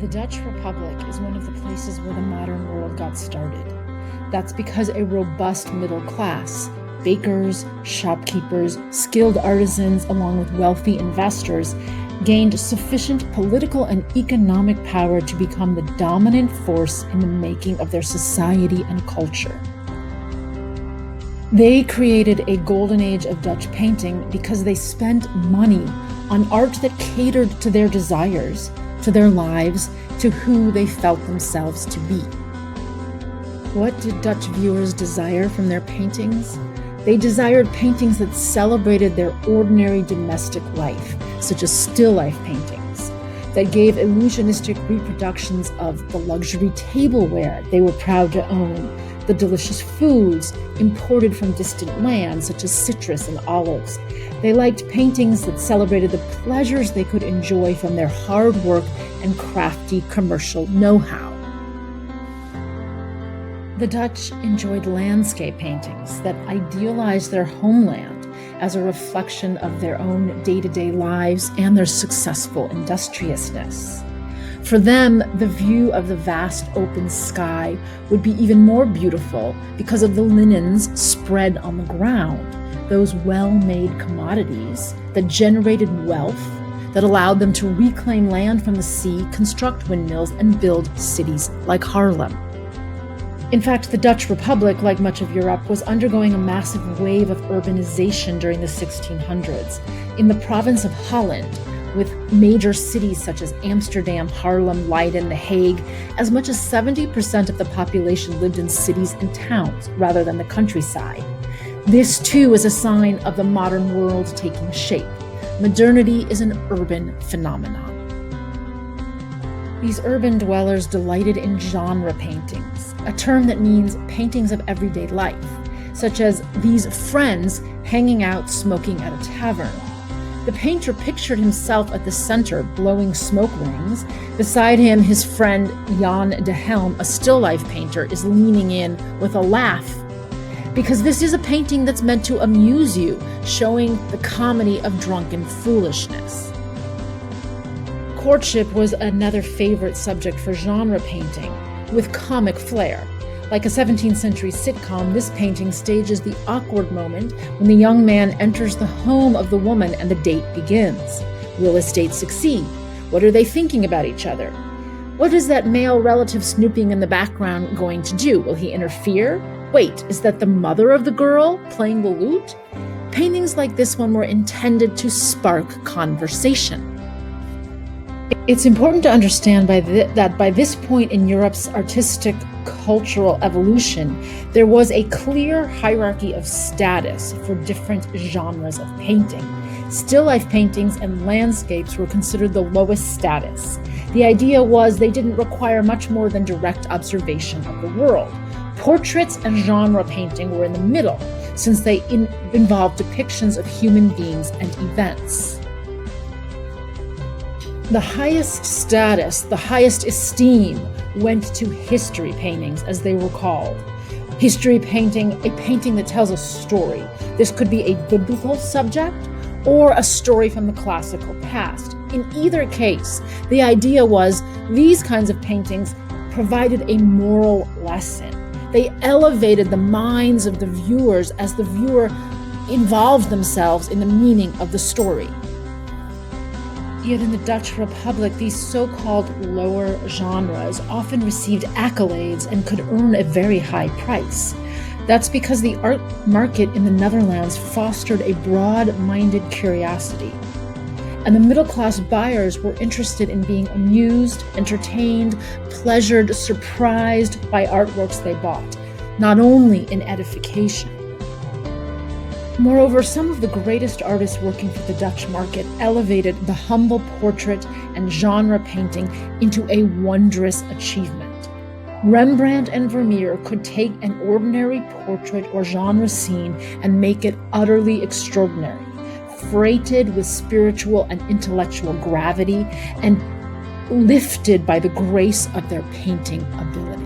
The Dutch Republic is one of the places where the modern world got started. That's because a robust middle class, bakers, shopkeepers, skilled artisans, along with wealthy investors, gained sufficient political and economic power to become the dominant force in the making of their society and culture. They created a golden age of Dutch painting because they spent money on art that catered to their desires, to their lives, to who they felt themselves to be. What did Dutch viewers desire from their paintings? They desired paintings that celebrated their ordinary domestic life, such as still life paintings, that gave illusionistic reproductions of the luxury tableware they were proud to own, the delicious foods imported from distant lands, such as citrus and olives. They liked paintings that celebrated the pleasures they could enjoy from their hard work and crafty commercial know-how. The Dutch enjoyed landscape paintings that idealized their homeland as a reflection of their own day-to-day lives and their successful industriousness. For them, the view of the vast open sky would be even more beautiful because of the linens spread on the ground, those well-made commodities that generated wealth, that allowed them to reclaim land from the sea, construct windmills, and build cities like Haarlem. In fact, the Dutch Republic, like much of Europe, was undergoing a massive wave of urbanization during the 1600s. In the province of Holland, with major cities such as Amsterdam, Haarlem, Leiden, The Hague, as much as 70% of the population lived in cities and towns rather than the countryside. This, too, is a sign of the modern world taking shape. Modernity is an urban phenomenon. These urban dwellers delighted in genre paintings, a term that means paintings of everyday life, such as these friends hanging out smoking at a tavern. The painter pictured himself at the center, blowing smoke rings. Beside him, his friend Jan de Helm, a still life painter, is leaning in with a laugh. Because this is a painting that's meant to amuse you, showing the comedy of drunken foolishness. Courtship was another favorite subject for genre painting, with comic flair. Like a 17th century sitcom, this painting stages the awkward moment when the young man enters the home of the woman and the date begins. Will his date succeed? What are they thinking about each other? What is that male relative snooping in the background going to do? Will he interfere? Wait, is that the mother of the girl playing the lute? Paintings like this one were intended to spark conversation. It's important to understand that by this point in Europe's artistic cultural evolution, there was a clear hierarchy of status for different genres of painting. Still life paintings and landscapes were considered the lowest status. The idea was they didn't require much more than direct observation of the world. Portraits and genre painting were in the middle, since they involved depictions of human beings and events. The highest status, the highest esteem, went to history paintings, as they were called. History painting, a painting that tells a story. This could be a biblical subject or a story from the classical past. In either case, the idea was these kinds of paintings provided a moral lesson. They elevated the minds of the viewers as the viewer involved themselves in the meaning of the story. Yet in the Dutch Republic, these so-called lower genres often received accolades and could earn a very high price. That's because the art market in the Netherlands fostered a broad-minded curiosity. And the middle-class buyers were interested in being amused, entertained, pleasured, surprised by artworks they bought, not only in edification. Moreover, some of the greatest artists working for the Dutch market elevated the humble portrait and genre painting into a wondrous achievement. Rembrandt and Vermeer could take an ordinary portrait or genre scene and make it utterly extraordinary, freighted with spiritual and intellectual gravity and lifted by the grace of their painting ability.